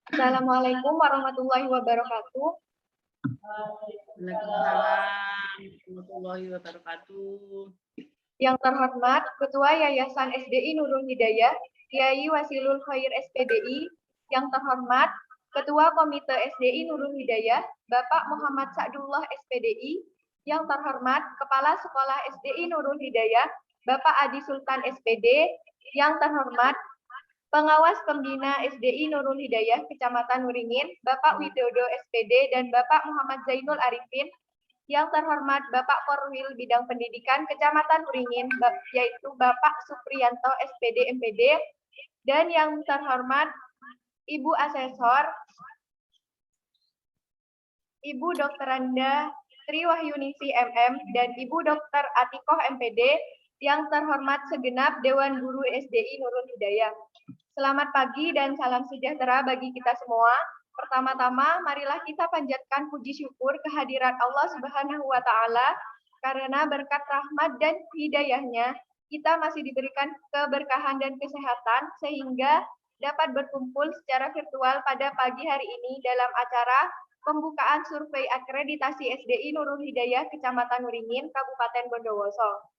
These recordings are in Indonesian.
Assalamualaikum warahmatullahi wabarakatuh. Waalaikumsalam warahmatullahi wabarakatuh. Yang terhormat Ketua Yayasan SDI Nurul Hidayah, Kiai Wasilul Khair SPDI. Yang terhormat Ketua Komite SDI Nurul Hidayah, Bapak Muhammad Sa'dullah SPDI. Yang terhormat Kepala Sekolah SDI Nurul Hidayah, Bapak Adi Sultan SPD. Yang terhormat Pengawas Pembina SDI Nurul Hidayah Kecamatan Waringin, Bapak Widodo SPD dan Bapak Muhammad Zainul Arifin. Yang terhormat Bapak Korwil Bidang Pendidikan Kecamatan Waringin, yaitu Bapak Supriyanto SPD MPD. Dan yang terhormat Ibu Asesor, Ibu Dr. Anda Tri Wahyunisi MM dan Ibu Dr. Atikoh MPD. Yang terhormat segenap Dewan Guru SDI Nurul Hidayah. Selamat pagi dan salam sejahtera bagi kita semua. Pertama-tama, marilah kita panjatkan puji syukur kehadirat Allah Subhanahu wa Ta'ala, karena berkat rahmat dan hidayahnya, kita masih diberikan keberkahan dan kesehatan, sehingga dapat berkumpul secara virtual pada pagi hari ini dalam acara pembukaan survei akreditasi SDI Nurul Hidayah Kecamatan Waringin, Kabupaten Bondowoso.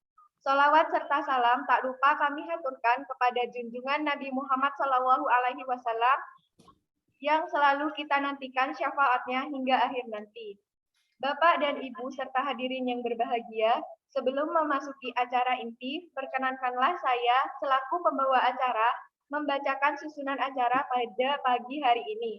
Sholawat serta salam tak lupa kami haturkan kepada junjungan Nabi Muhammad SAW yang selalu kita nantikan syafaatnya hingga akhir nanti. Bapak dan Ibu serta hadirin yang berbahagia, sebelum memasuki acara inti, perkenankanlah saya selaku pembawa acara membacakan susunan acara pada pagi hari ini.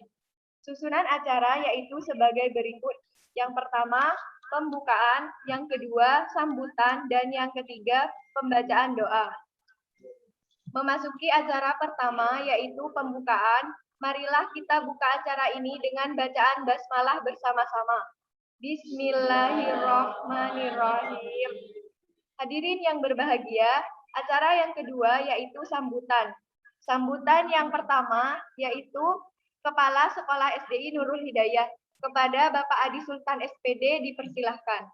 Susunan acara yaitu sebagai berikut. Yang pertama, pembukaan, yang kedua, sambutan, dan yang ketiga, pembacaan doa. Memasuki acara pertama, yaitu pembukaan, marilah kita buka acara ini dengan bacaan basmalah bersama-sama. Bismillahirrahmanirrahim. Hadirin yang berbahagia, acara yang kedua yaitu sambutan. Sambutan yang pertama yaitu Kepala Sekolah SDI Nurul Hidayah. Kepada Bapak Adi Sultan SPD dipersilahkan.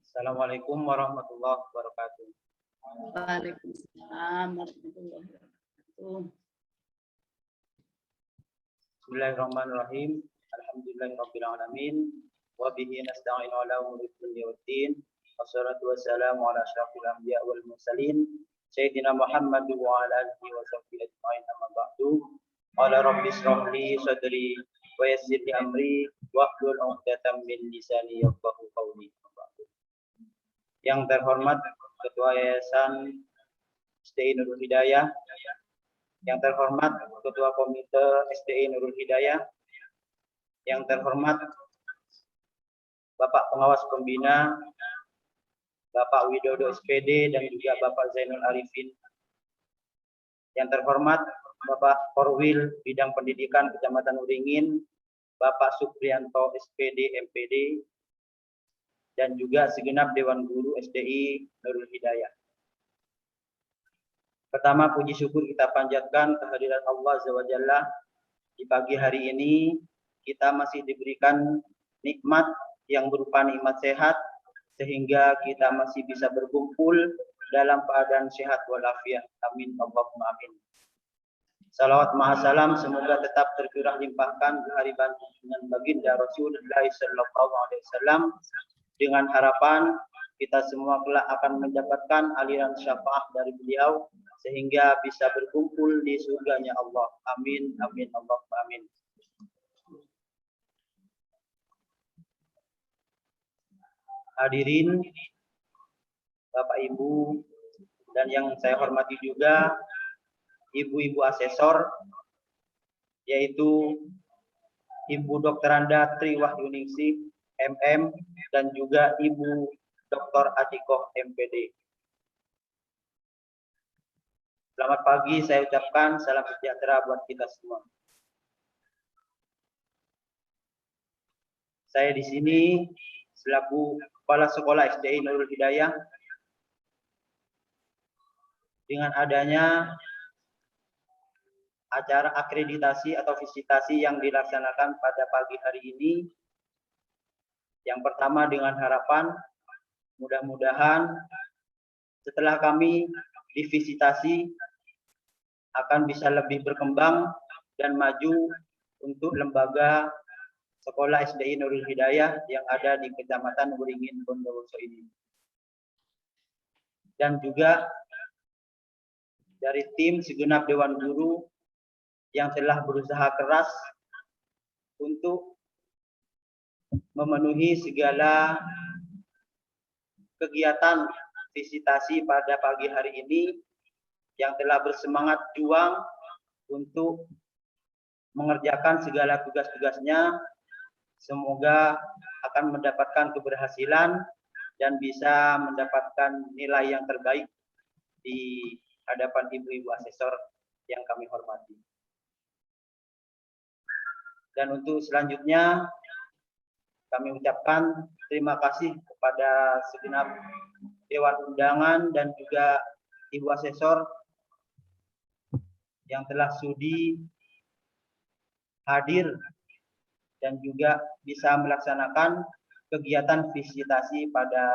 Assalamualaikum warahmatullahi wabarakatuh. Waalaikumsalam warahmatullahi wabarakatuh. Bismillahirrahmanirrahim. Alhamdulillahirabbil alamin. Wa bihi nasta'inu ala umuri dunya waddin. Wassalatu wassalamu ala asyrafil anbiya wal mursalin. Sayyidina Muhammad wa ala alihi wa sahbihi ajma'in, amma ba'du. Qala rabbi shrah li sadri wa yassir li amri wahlul 'uqdatam min lisani yafqahu qawli. Yang terhormat Ketua Yayasan SDI Nurul Hidayah, yang terhormat Ketua Komite SDI Nurul Hidayah, yang terhormat Bapak Pengawas Pembina, Bapak Widodo SPD dan juga Bapak Zainul Arifin. Yang terhormat Bapak Korwil Bidang Pendidikan Kecamatan Waringin, Bapak Supriyanto SPD MPD, dan juga segenap Dewan Guru SDI Nurul Hidayah. Pertama, puji syukur kita panjatkan kehadirat Allah Azza wa Jalla. Di pagi hari ini kita masih diberikan nikmat yang berupa nikmat sehat, sehingga kita masih bisa berkumpul dalam keadaan sehat walafiat. Amin Allahumma amin. Salawat mahasalam semoga tetap tercurah limpahkan kehadiran dengan baginda Rasulullah sallallahu alaihi wasallam, dengan harapan kita semua kelak akan mendapatkan aliran syafaat dari beliau sehingga bisa berkumpul di surganya Allah. Amin amin Allahumma amin. Hadirin Bapak Ibu dan yang saya hormati juga ibu-ibu asesor, yaitu Ibu Dr. Anda Tri Wahyunisi MM dan juga Ibu Dr. Atikoh MPD. Selamat pagi, saya ucapkan salam sejahtera buat kita semua. Saya di sini selaku Kepala Sekolah SDI Nurul Hidayah. Dengan adanya acara akreditasi atau visitasi yang dilaksanakan pada pagi hari ini, yang pertama dengan harapan mudah-mudahan setelah kami divisitasi akan bisa lebih berkembang dan maju untuk lembaga Sekolah SDI Nurul Hidayah yang ada di Kecamatan Waringin, Bondowoso ini. Dan juga dari tim segenap Dewan Guru yang telah berusaha keras untuk memenuhi segala kegiatan visitasi pada pagi hari ini, yang telah bersemangat juang untuk mengerjakan segala tugas-tugasnya. Semoga akan mendapatkan keberhasilan dan bisa mendapatkan nilai yang terbaik di hadapan ibu-ibu asesor yang kami hormati. Dan untuk selanjutnya kami ucapkan terima kasih kepada segenap Dewan Undangan dan juga ibu asesor yang telah sudi hadir dan juga bisa melaksanakan kegiatan visitasi pada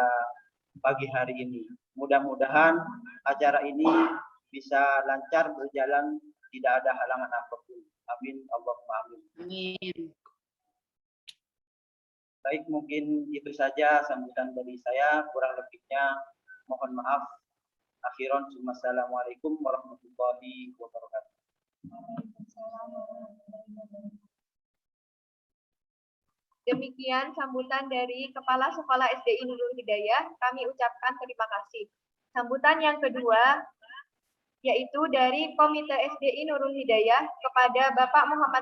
pagi hari ini. Mudah-mudahan acara ini bisa lancar berjalan, tidak ada halangan apapun. Amin. Allahumma amin. Amin. Baik, mungkin itu saja sambutan dari saya. Kurang lebihnya mohon maaf. Akhiron, wassalamualaikum warahmatullahi wabarakatuh. Demikian sambutan dari Kepala Sekolah SDI Nurul Hidayah. Kami ucapkan terima kasih. Sambutan yang kedua yaitu dari Komite SDI Nurul Hidayah kepada Bapak Muhammad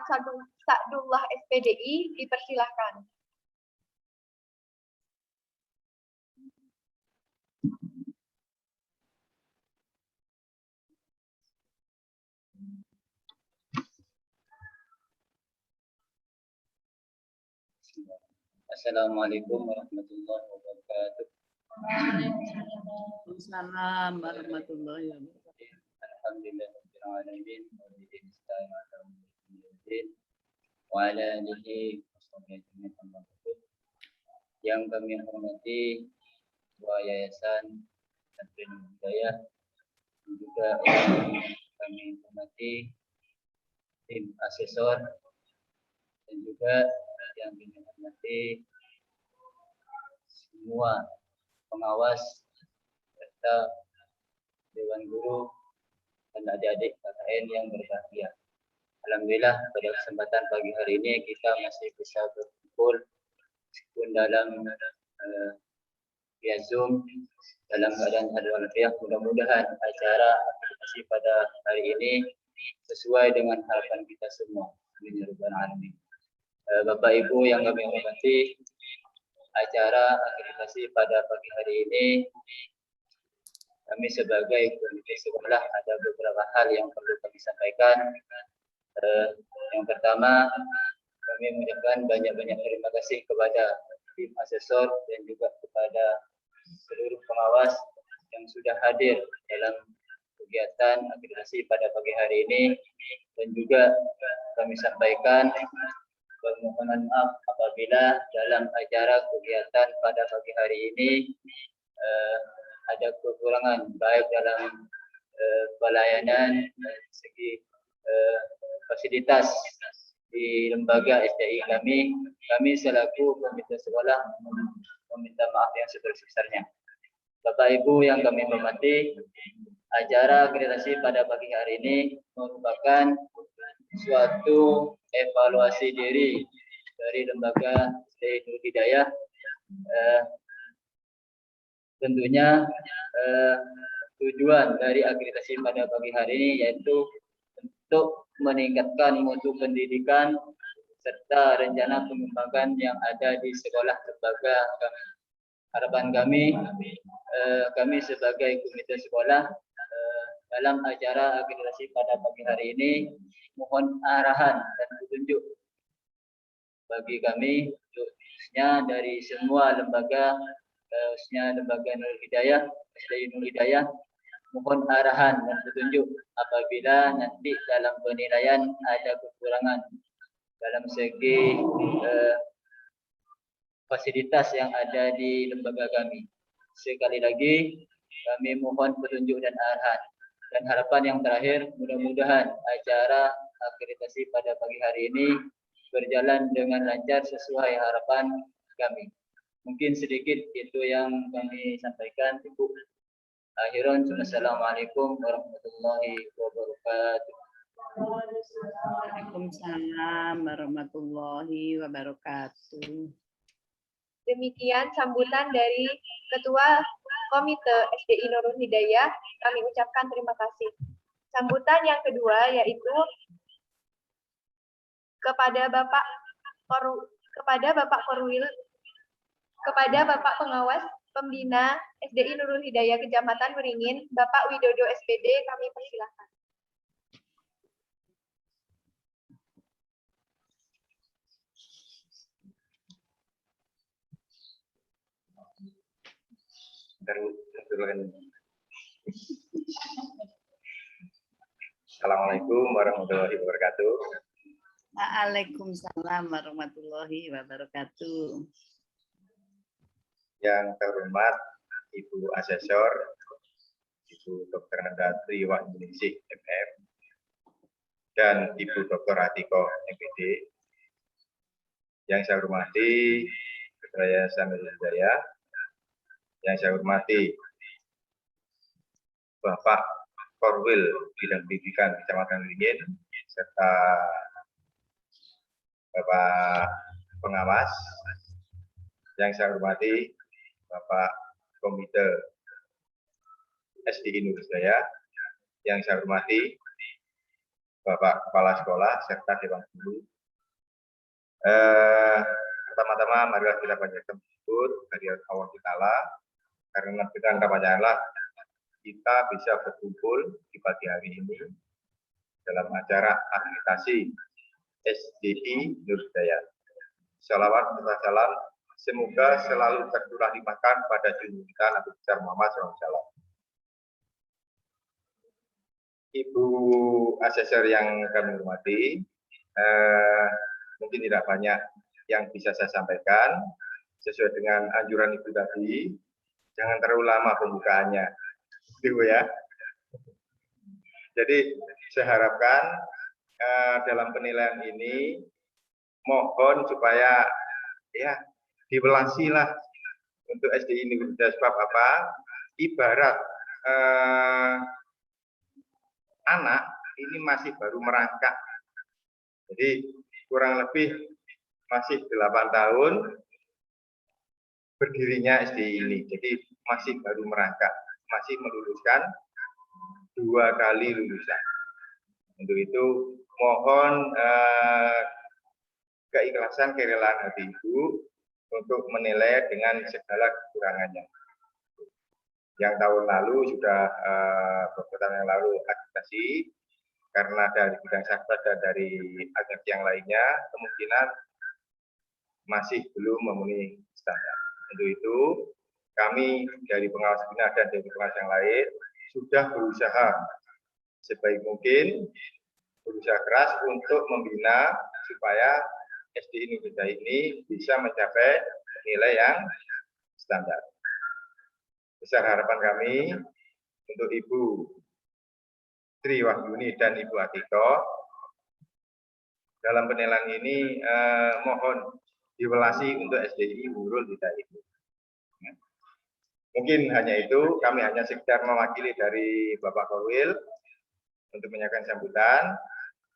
Sa'dullah SPDI, dipersilahkan. Assalamualaikum warahmatullahi wabarakatuh. Waalaikumsalam warahmatullahi wabarakatuh. Alhamdulillahirabbil alamin wa ala alihi washabbihi. Yang kami hormati Ketua Yayasan Pesantren Hidayah, dan juga yang kami hormati tim asesor, dan juga yang kami hormati semua pengawas serta Dewan Guru dan adik-adik KKN yang berbahagia. Alhamdulillah pada kesempatan pagi hari ini kita masih bisa berkumpul meskipun dalam via Zoom dalam keadaan walafiat. Mudah-mudahan acara aktivasi pada hari ini sesuai dengan harapan kita semua. Amin ya rabbal alamin. Bapak Ibu yang kami hormati, acara akreditasi pada pagi hari ini kami sebagai komite sekolah ada beberapa hal yang perlu kami sampaikan. Yang pertama, kami mengucapkan banyak-banyak terima kasih kepada tim asesor dan juga kepada seluruh pengawas yang sudah hadir dalam kegiatan akreditasi pada pagi hari ini, dan juga kami sampaikan permohonan maaf apabila dalam acara kegiatan pada pagi hari ini ada kekurangan baik dalam pelayanan dan segi fasilitas di lembaga SDI kami. Kami selaku komite sekolah meminta maaf yang sebesar-besarnya. Bapak Ibu yang kami hormati, acara akreditasi pada pagi hari ini merupakan suatu evaluasi diri dari lembaga SDI Nurul Hidayah. Tentunya tujuan dari akreditasi pada pagi hari ini yaitu untuk meningkatkan mutu pendidikan serta rencana pengembangan yang ada di sekolah lembaga kami. Harapan kami sebagai komite sekolah dalam acara akreditasi pada pagi hari ini mohon arahan dan petunjuk bagi kami, khususnya dari semua lembaga, khususnya lembaga Nurul Hidayah, SDI Nurul Hidayah, mohon arahan dan petunjuk apabila nanti dalam penilaian ada kekurangan dalam segi fasilitas yang ada di lembaga kami. Sekali lagi kami mohon petunjuk dan arahan. Dan harapan yang terakhir, mudah-mudahan acara akreditasi pada pagi hari ini berjalan dengan lancar sesuai harapan kami. Mungkin sedikit itu yang kami sampaikan, Ibu. Akhiran, assalamualaikum warahmatullahi wabarakatuh. Waalaikumsalam warahmatullahi wabarakatuh. Demikian sambutan dari Ketua Komite SDI Nurul Hidayah. Kami ucapkan terima kasih. Sambutan yang kedua yaitu kepada Bapak Pengawas Pembina SDI Nurul Hidayah Kecamatan Beringin, Bapak Widodo SPD, kami persilahkan. Assalamualaikum warahmatullahi wabarakatuh. Waalaikumsalam warahmatullahi wabarakatuh. Yang terhormat Ibu Asesor, Ibu Dr. Nanda Triwahyuningsih MM, dan Ibu Dr. Atikoh MPD. Yang saya hormati Ketua Yayasan Nurul Hidayah, yang saya hormati Bapak Korwil Bidang Pendidikan Kecamatan Beringin, serta Bapak Pengawas, yang saya hormati Bapak Komite SDI Nurul Hidayah, yang saya hormati Bapak Kepala Sekolah serta Dewan Guru. Pertama-tama marilah kita panjatkan syukur dari Allah Ta'ala, karena dengan kepanjanganlah kita bisa berkumpul di pagi hari ini dalam acara akreditasi SDI Nurul Hidayah. Shalawat serta salam semoga selalu tercurah limpahkan pada junjungan kita Nabi besar Muhammad SAW. Ibu Asesor yang kami hormati, mungkin tidak banyak yang bisa saya sampaikan. Sesuai dengan anjuran Ibu tadi, jangan terlalu lama pembukaannya, Ibu ya. Jadi saya harapkan dalam penilaian ini mohon supaya ya diwelasilah untuk SDI Nurul Hidayah. Sebab apa? Ibarat anak ini masih baru merangkak. Jadi kurang lebih masih 8 tahun berdirinya SDI ini. Jadi masih baru merangkak, masih meluluskan 2 kali lulusan. Untuk itu mohon keikhlasan, kerelaan hati Ibu untuk menilai dengan segala kekurangannya. Yang tahun lalu sudah beberapa tahun yang lalu akreditasi, karena dari bidang sakit dan dari akreditasi yang lainnya kemungkinan masih belum memenuhi standar. Untuk itu kami dari pengawas bina dan dari pengawas yang lain sudah berusaha sebaik mungkin, berusaha keras untuk membina supaya SDI Nurul Hidayah ini bisa mencapai nilai yang standar. Besar harapan kami untuk Ibu Triwahyuni dan Ibu Atikoh dalam penilaian ini mohon diwelasi untuk SDI Nurul Hidayah ini. Mungkin hanya itu, kami hanya sekedar mewakili dari Bapak Korwil untuk menyampaikan sambutan,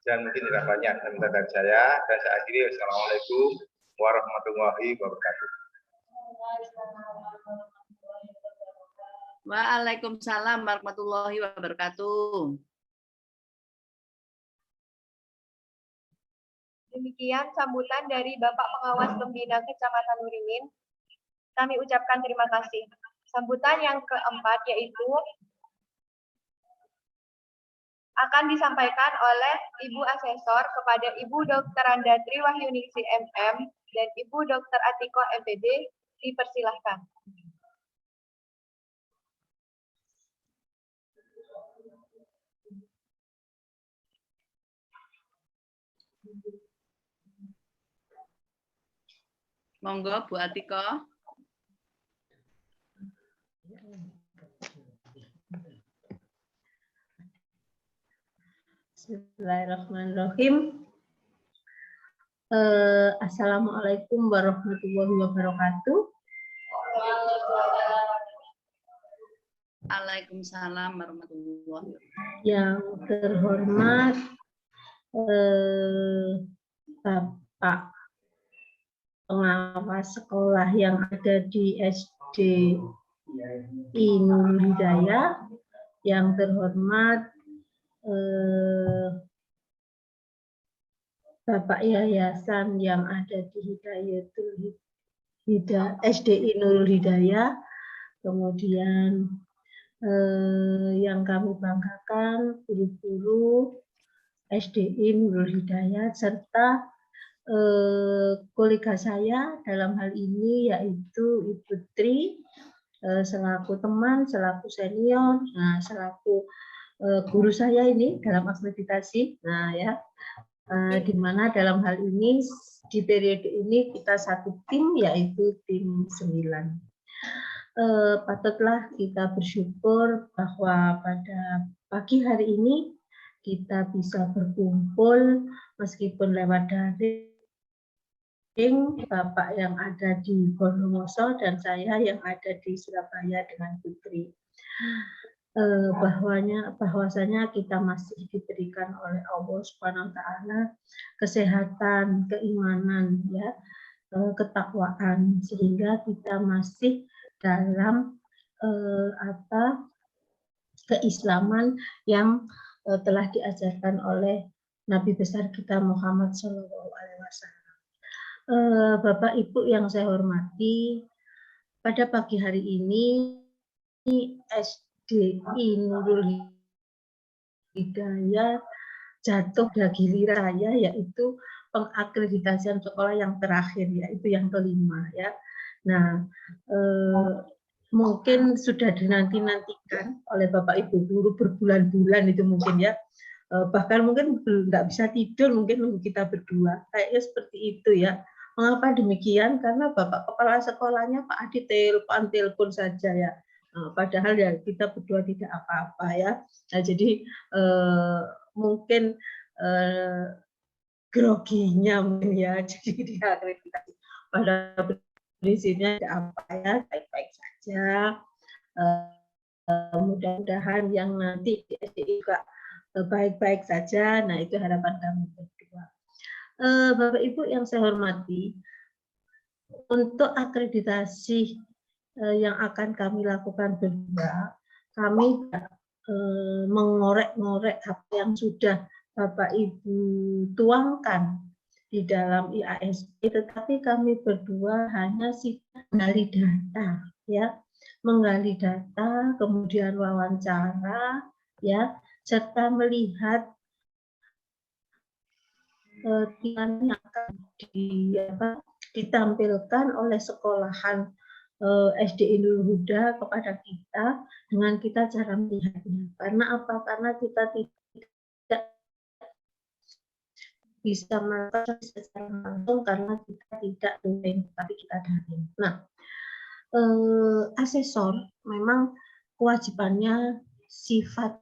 dan mungkin tidak banyak minta dari saya, dan saya akhiri. Wassalamualaikum warahmatullahi wabarakatuh. Waalaikumsalam warahmatullahi wabarakatuh. Demikian sambutan dari Bapak Pengawas Pembina Kecamatan Beringin. Kami ucapkan terima kasih. Sambutan yang keempat yaitu akan disampaikan oleh Ibu Asesor kepada Ibu Dr. Nanda Triwahyuningsih MM dan Ibu Dr. Atikoh MPD. Dipersilahkan. Monggo Bu Atikoh. Bismillahirrahmanirrahim. Assalamualaikum warahmatullahi wabarakatuh. Waalaikumsalam warahmatullahi wabarakatuh. Yang terhormat Bapak pengawas sekolah yang ada di SD Nurul Hidayah, yang terhormat Bapak Yayasan yang ada di SDI Nurul Hidayah, kemudian yang kami banggakan guru-guru SDI Nurul Hidayah, serta kolega saya dalam hal ini yaitu Ibu Tri, selaku teman, selaku senior, nah selaku guru saya ini dalam akreditasi, nah ya. Di mana dalam hal ini di periode ini kita satu tim yaitu tim 9. Patutlah kita bersyukur bahwa pada pagi hari ini kita bisa berkumpul meskipun lewat daring, Bapak yang ada di Bondowoso dan saya yang ada di Surabaya dengan Putri. Bahwasanya kita masih diberikan oleh Allah Subhanahu wa taala kesehatan, keimanan, ya, ketakwaan, sehingga kita masih dalam keislaman yang telah diajarkan oleh Nabi besar kita Muhammad SAW. Bapak Ibu yang saya hormati, pada pagi hari ini SDI Nurul Hidayah jatuh pada giliran saya, yaitu pengakreditasian sekolah yang terakhir, yaitu yang kelima, ya. Nah, mungkin sudah dinanti-nantikan oleh Bapak Ibu guru berbulan-bulan itu mungkin, ya. Bahkan mungkin nggak bisa tidur mungkin kita berdua, kayaknya seperti itu, ya. Mengapa demikian? Karena Bapak Kepala Sekolahnya Pak Adi telepon saja, ya. Padahal ya kita berdua tidak apa-apa, ya. Nah, jadi mungkin groginya mungkin, ya, jadi diakreditasi. Pada prinsipnya tidak apa, ya, baik-baik saja. Mudah-mudahan yang nanti di SDI juga baik-baik saja. Nah, itu harapan kami berdua. Bapak Ibu yang saya hormati, untuk akreditasi yang akan kami lakukan berdua, kami mengorek-ngorek apa yang sudah Bapak Ibu tuangkan di dalam IASP, tetapi kami berdua hanya menggali data, ya, menggali data, kemudian wawancara, ya, serta melihat yang akan ditampilkan oleh sekolahan SDI Nurul Huda kepada kita dengan kita cara melihatnya. Karena apa? Karena kita tidak bisa melakukan secara langsung karena kita tidak daring, tapi kita daring. Nah, asesor memang kewajibannya sifat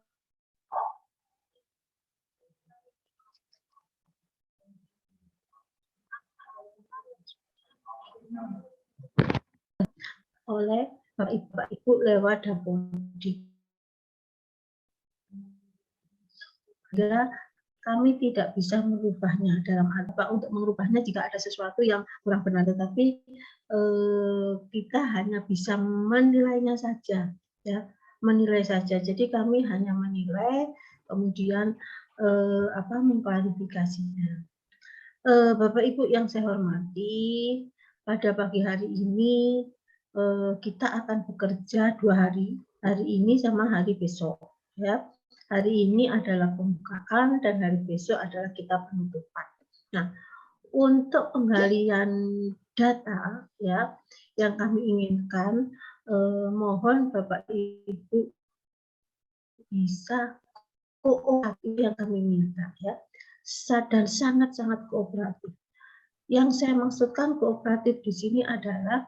oleh Bapak Ibu lewat Dapodik. Sehingga kami tidak bisa merubahnya dalam arti untuk merubahnya jika ada sesuatu yang kurang benar, tetapi kita hanya bisa menilainya saja, ya, menilai saja. Jadi kami hanya menilai, kemudian mengklarifikasinya. Bapak Ibu yang saya hormati, pada pagi hari ini kita akan bekerja 2 hari, hari ini sama hari besok, ya. Hari ini adalah pembukaan dan hari besok adalah kita penutupan. Nah, untuk penggalian data, ya, yang kami inginkan, mohon Bapak Ibu bisa kooperatif yang kami minta, ya, dan sangat-sangat kooperatif. Yang saya maksudkan kooperatif di sini adalah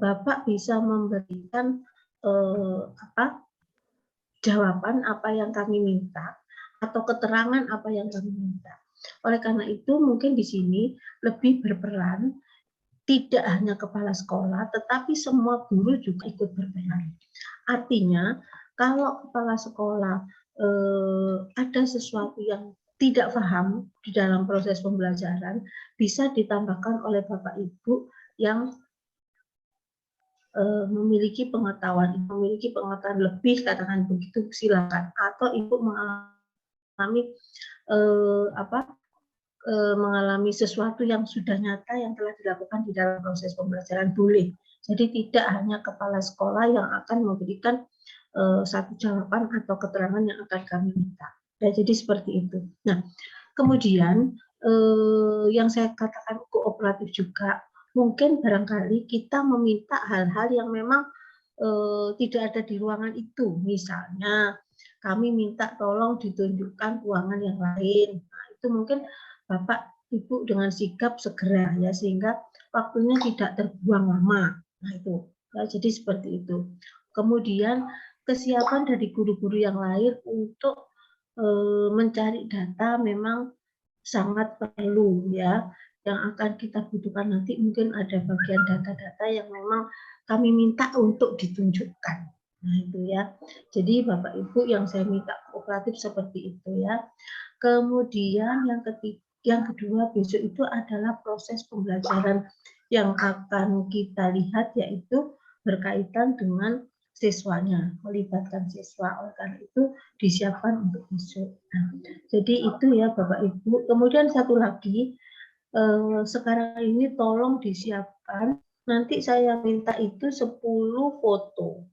Bapak bisa memberikan jawaban apa yang kami minta, atau keterangan apa yang kami minta. Oleh karena itu mungkin di sini lebih berperan tidak hanya kepala sekolah, tetapi semua guru juga ikut berperan. Artinya, kalau kepala sekolah ada sesuatu yang tidak paham di dalam proses pembelajaran, bisa ditambahkan oleh Bapak Ibu yang memiliki pengetahuan lebih, katakan begitu, silakan. Atau Ibu mengalami mengalami sesuatu yang sudah nyata yang telah dilakukan di dalam proses pembelajaran, boleh. Jadi tidak hanya kepala sekolah yang akan memberikan satu jawaban atau keterangan yang akan kami minta. Ya, jadi seperti itu. Nah, kemudian yang saya katakan kooperatif juga, mungkin barangkali kita meminta hal-hal yang memang tidak ada di ruangan itu. Misalnya kami minta tolong ditunjukkan ruangan yang lain. Nah, itu mungkin Bapak Ibu dengan sigap segera ya, sehingga waktunya tidak terbuang lama. Nah itu ya, jadi seperti itu. Kemudian kesiapan dari guru-guru yang lain untuk mencari data memang sangat perlu ya. Yang akan kita butuhkan nanti mungkin ada bagian data-data yang memang kami minta untuk ditunjukkan. Nah itu ya. Jadi Bapak Ibu yang saya minta kooperatif seperti itu ya. Kemudian yang kedua besok itu adalah proses pembelajaran yang akan kita lihat, yaitu berkaitan dengan siswanya, melibatkan siswa. Oleh karena itu disiapkan untuk besok. Nah, jadi itu ya Bapak Ibu. Kemudian satu lagi, sekarang ini tolong disiapkan, nanti saya minta itu 10 foto.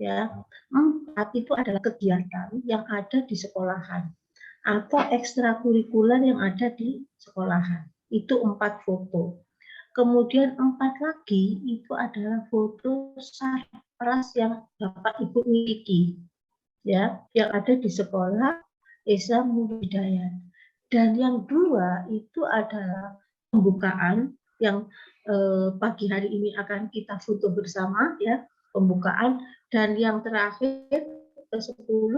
Ya, 4 itu adalah kegiatan yang ada di sekolahan atau ekstrakurikuler yang ada di sekolahan. Itu 4 foto. Kemudian 4 lagi itu adalah foto sarpras yang Bapak Ibu miliki, ya, yang ada di sekolah Esa Nurul Hidayat. Dan yang 2 itu adalah pembukaan yang pagi hari ini akan kita foto bersama, ya, pembukaan. Dan yang terakhir ke-10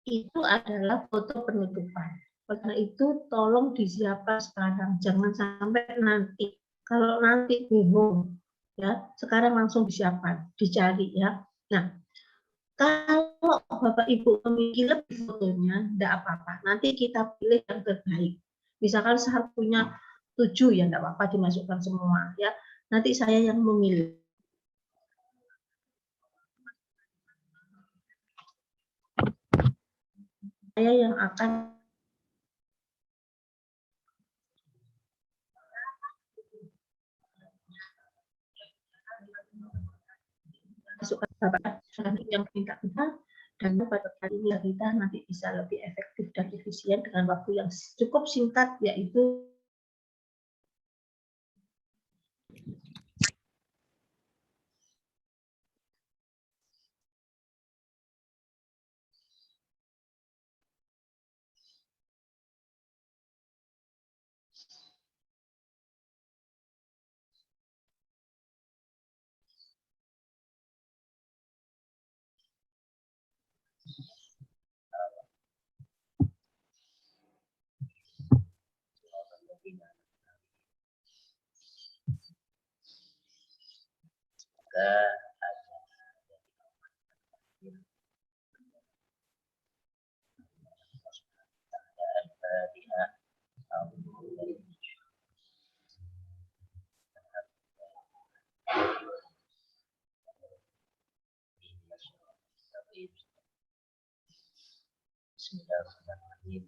itu adalah foto penutupan. Karena itu tolong disiapkan sekarang, jangan sampai nanti. Kalau nanti bingung, ya, sekarang langsung disiapkan, dicari ya. Nah, kalau Bapak Ibu memiliki lebih fotonya, enggak apa-apa. Nanti kita pilih yang terbaik. Misalkan saya punya 7, ya enggak apa-apa dimasukkan semua ya. Nanti saya yang memilih. Saya yang akan masukkan Bapak yang minta kita, dan pada kali ini kita nanti bisa lebih efektif dan efisien dengan waktu yang cukup singkat, yaitu Bismillahirrahmanirrahim.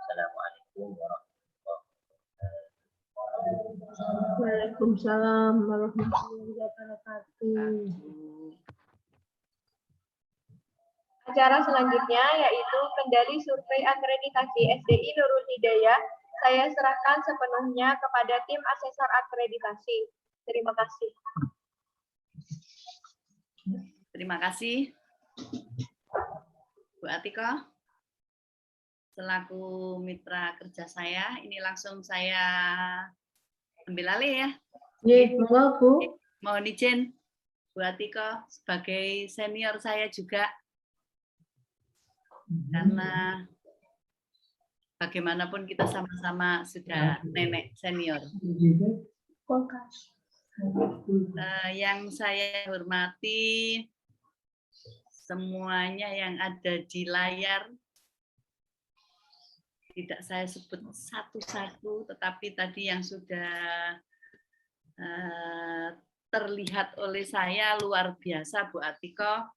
Assalamualaikum Waalaikumsalam warahmatullahi wabarakatuh. Acara selanjutnya yaitu kendali survei akreditasi SDI Nurul Hidayah. Saya serahkan sepenuhnya kepada tim asesor akreditasi. Terima kasih. Terima kasih, Bu Atiko. Selaku mitra kerja saya, ini langsung saya ambil alih ya. Monggo Bu. Mohon izin, Bu Atiko, sebagai senior saya juga, karena bagaimanapun kita sama-sama sudah nenek senior. Yang saya hormati semuanya yang ada di layar, tidak saya sebut satu-satu, tetapi tadi yang sudah terlihat oleh saya luar biasa, Bu Atiko.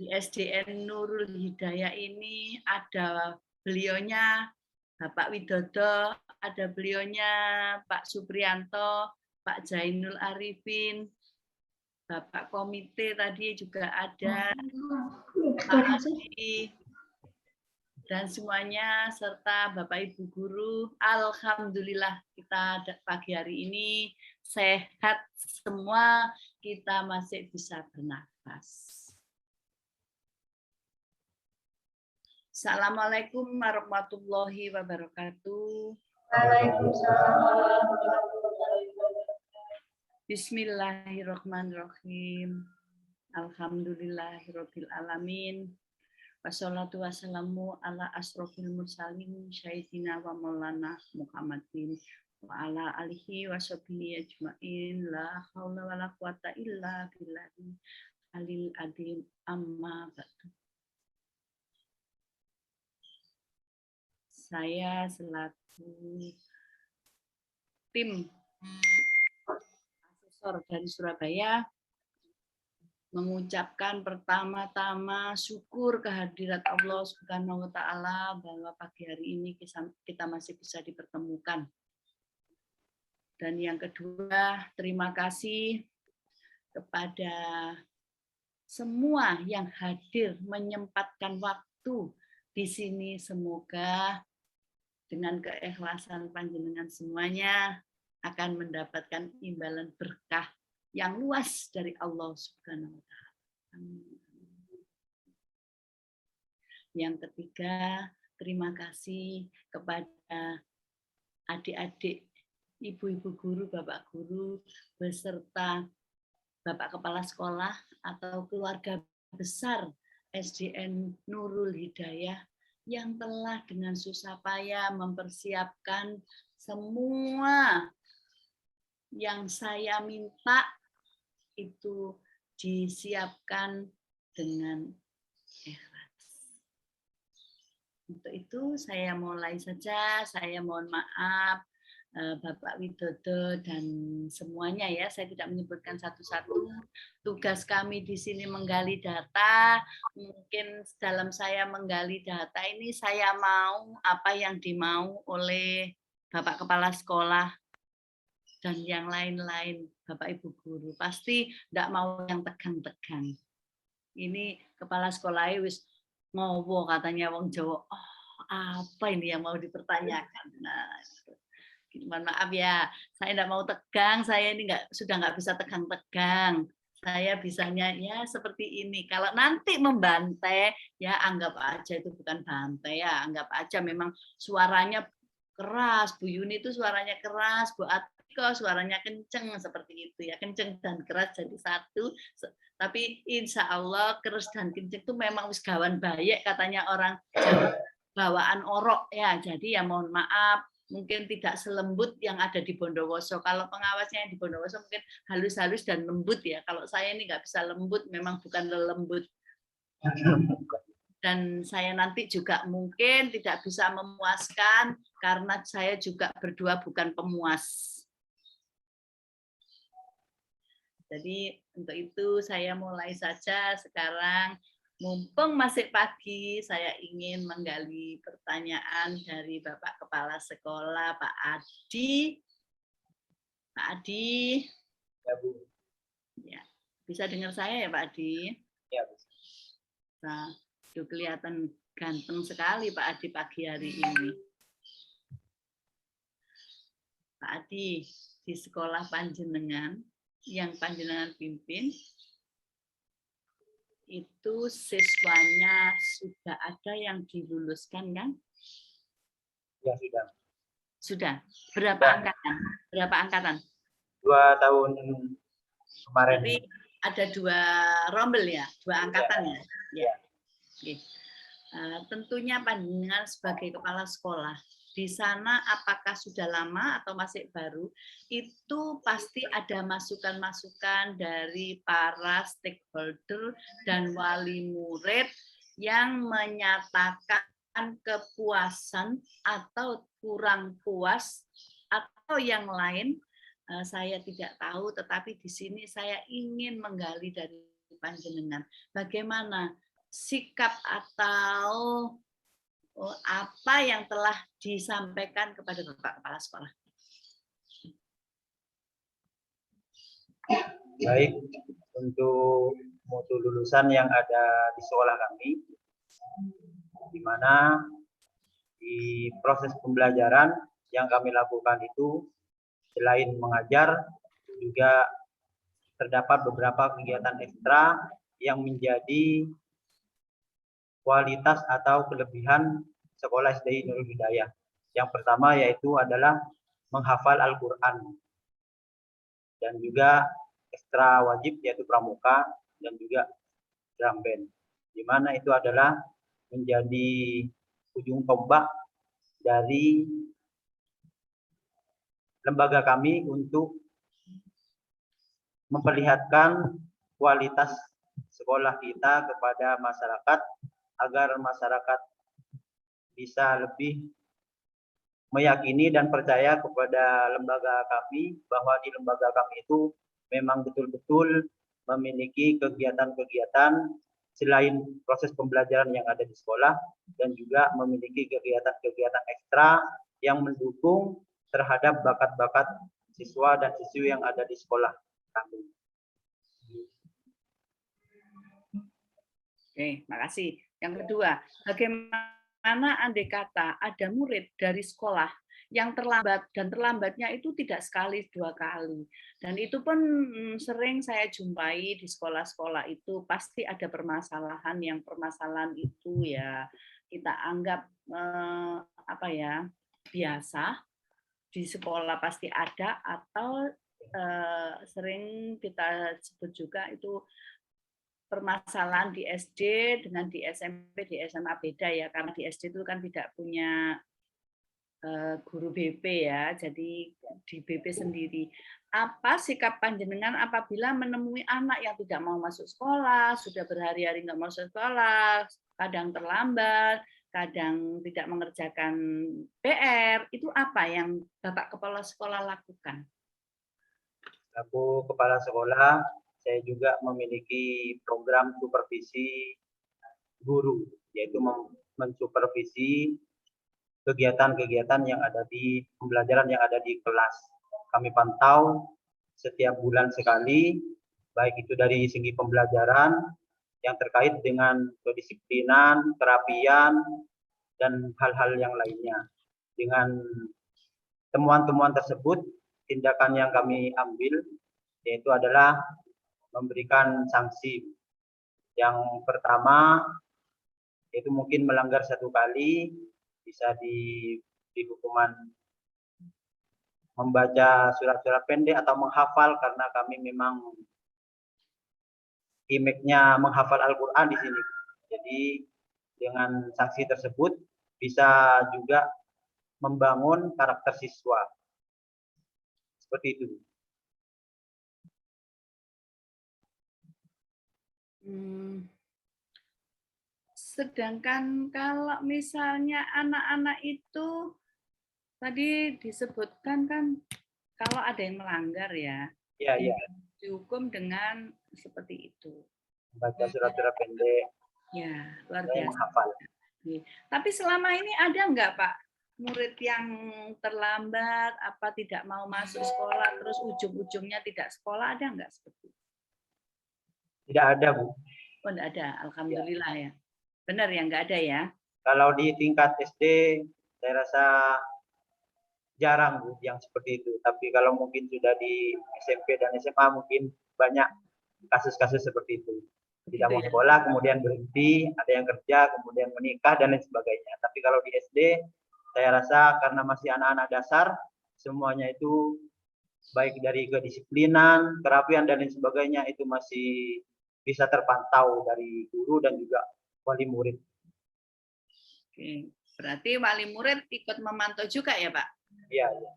Di SDN Nurul Hidayah ini ada beliaunya Bapak Widodo, ada beliaunya Pak Supriyanto, Pak Zainul Arifin, Bapak Komite tadi juga ada, Pak Adi, dan semuanya, serta Bapak Ibu Guru. Alhamdulillah kita pagi hari ini sehat semua, kita masih bisa bernafas. Assalamualaikum warahmatullahi wabarakatuh. Waalaikumsalam. Bismillahirrahmanirrahim. Alhamdulillahirabbil alamin. Wassalatu wassalamu ala asrofil mursalin syahidina wa maulana Muhammadin wa ala alihi wa sahbihi ajmain. La haula wala quwata illa billahi alil adim, amma ba'du. Saya selaku tim asesor dari Surabaya mengucapkan pertama-tama syukur kehadirat Allah Subhanahu wa Ta'ala bahwa pagi hari ini kita masih bisa dipertemukan. Dan yang kedua, terima kasih kepada semua yang hadir menyempatkan waktu di sini. Semoga dengan keikhlasan panjenengan semuanya akan mendapatkan imbalan berkah yang luas dari Allah Subhanahu wa Ta'ala. Yang ketiga, terima kasih kepada adik-adik, ibu-ibu guru, bapak guru, beserta bapak kepala sekolah atau keluarga besar SDN Nurul Hidayah yang telah dengan susah payah mempersiapkan semua yang saya minta itu disiapkan dengan ikhlas. Untuk itu saya mulai saja, saya mohon maaf Bapak Widodo dan semuanya ya, saya tidak menyebutkan satu-satu. Tugas kami di sini menggali data, mungkin dalam saya menggali data ini saya mau apa yang dimau oleh Bapak Kepala Sekolah dan yang lain-lain, Bapak Ibu Guru. Pasti tidak mau yang tegang-tegang. Ini Kepala Sekolah wis ngowo katanya wong Jawa. Oh, apa ini yang mau dipertanyakan? Nah, mohon maaf ya, saya tidak mau tegang, saya ini sudah nggak bisa tegang-tegang. Saya bisanya ya seperti ini. Kalau nanti membantai, ya anggap aja itu bukan bantai ya, anggap aja memang suaranya keras. Bu Yuni itu suaranya keras, Bu Atiko suaranya kenceng seperti itu ya, kenceng dan keras jadi satu. Tapi insya Allah keras dan kenceng itu memang wis gawan bayek katanya orang Jawa, bawaan orok ya. Jadi ya mohon maaf, mungkin tidak selembut yang ada di Bondowoso. Kalau pengawasnya yang di Bondowoso mungkin halus-halus dan lembut ya. Kalau saya ini nggak bisa lembut, memang bukan lembut. Dan saya nanti juga mungkin tidak bisa memuaskan karena saya juga berdua bukan pemuas. Jadi untuk itu saya mulai saja sekarang mumpung masih pagi, saya ingin menggali pertanyaan dari Bapak Kepala Sekolah, Pak Adi. Pak Adi, Ya, Bu. ya, bisa dengar saya ya Pak Adi? Ya, Bu. Nah, itu kelihatan ganteng sekali Pak Adi pagi hari ini. Pak Adi, di sekolah panjenengan yang panjenengan pimpin, itu siswanya sudah ada yang diluluskan kan? Ya, sudah. Sudah. Berapa Ya. angkatan? Berapa angkatan? 2 tahun kemarin. Jadi ada 2 rombel ya, 2 angkatan ya. Ya. Oke. Tentunya panjenengan sebagai kepala sekolah di sana apakah sudah lama atau masih baru, itu pasti ada masukan-masukan dari para stakeholder dan wali murid yang menyatakan kepuasan atau kurang puas atau yang lain. Saya tidak tahu, tetapi di sini saya ingin menggali dari panjenengan bagaimana sikap atau apa yang telah disampaikan kepada Bapak Kepala Sekolah. Baik, untuk mutu lulusan yang ada di sekolah kami, di mana di proses pembelajaran yang kami lakukan itu selain mengajar, juga terdapat beberapa kegiatan ekstra yang menjadi kualitas atau kelebihan sekolah SDI Nurul Hidayah. Yang pertama yaitu adalah menghafal Al-Quran, dan juga ekstra wajib yaitu pramuka dan juga drum band, di mana itu adalah menjadi ujung tombak dari lembaga kami untuk memperlihatkan kualitas sekolah kita kepada masyarakat, agar masyarakat bisa lebih meyakini dan percaya kepada lembaga kami, bahwa di lembaga kami itu memang betul-betul memiliki kegiatan-kegiatan selain proses pembelajaran yang ada di sekolah, dan juga memiliki kegiatan-kegiatan ekstra yang mendukung terhadap bakat-bakat siswa dan siswi yang ada di sekolah kami. Oke, makasih. Yang kedua, bagaimana andai kata ada murid dari sekolah yang terlambat, dan terlambatnya itu tidak sekali 2 kali. Dan itu pun sering saya jumpai di sekolah-sekolah itu pasti ada permasalahan, yang permasalahan itu ya kita anggap biasa, di sekolah pasti ada, atau sering kita sebut juga itu permasalahan di SD dengan di SMP, di SMA beda ya, karena di SD itu kan tidak punya guru BP ya, jadi di BP sendiri. Apa sikap panjenengan apabila menemui anak yang tidak mau masuk sekolah, sudah berhari-hari nggak masuk sekolah, kadang terlambat, kadang tidak mengerjakan PR, itu apa yang Bapak Kepala Sekolah lakukan? Aku kepala sekolah, saya juga memiliki program supervisi guru, yaitu mensupervisi kegiatan-kegiatan yang ada di pembelajaran yang ada di kelas. Kami pantau setiap bulan sekali, baik itu dari segi pembelajaran yang terkait dengan kedisiplinan, kerapian, dan hal-hal yang lainnya. Dengan temuan-temuan tersebut, tindakan yang kami ambil yaitu adalah memberikan sanksi. Yang pertama yaitu mungkin melanggar 1 kali bisa di hukuman membaca surat-surat pendek atau menghafal, karena kami memang image-nya menghafal Al-Quran di sini. Jadi dengan sanksi tersebut bisa juga membangun karakter siswa. Seperti itu. Sedangkan kalau misalnya anak-anak itu tadi disebutkan kan kalau ada yang melanggar ya, Iya. dihukum dengan seperti itu. Baca surat-surat pendek. Ya, luar saya biasa. menghafal. Tapi selama ini ada nggak Pak murid yang terlambat, apa tidak mau masuk sekolah, terus ujung-ujungnya tidak sekolah, ada nggak seperti itu? Tidak ada, Bu. Oh, nggak ada, alhamdulillah ya. Benar ya, nggak ada ya. Kalau di tingkat SD, saya rasa jarang, Bu, yang seperti itu. Tapi kalau mungkin sudah di SMP dan SMA, mungkin banyak kasus-kasus seperti itu. Tidak mau Begitu ya. sekolah, kemudian berhenti, ada yang kerja, kemudian menikah, dan lain sebagainya. Tapi kalau di SD, saya rasa karena masih anak-anak dasar, semuanya itu baik dari kedisiplinan, kerapian, dan lain sebagainya, itu masih bisa terpantau dari guru dan juga wali murid. Oke. Berarti wali murid ikut memantau juga ya Pak? Iya, iya.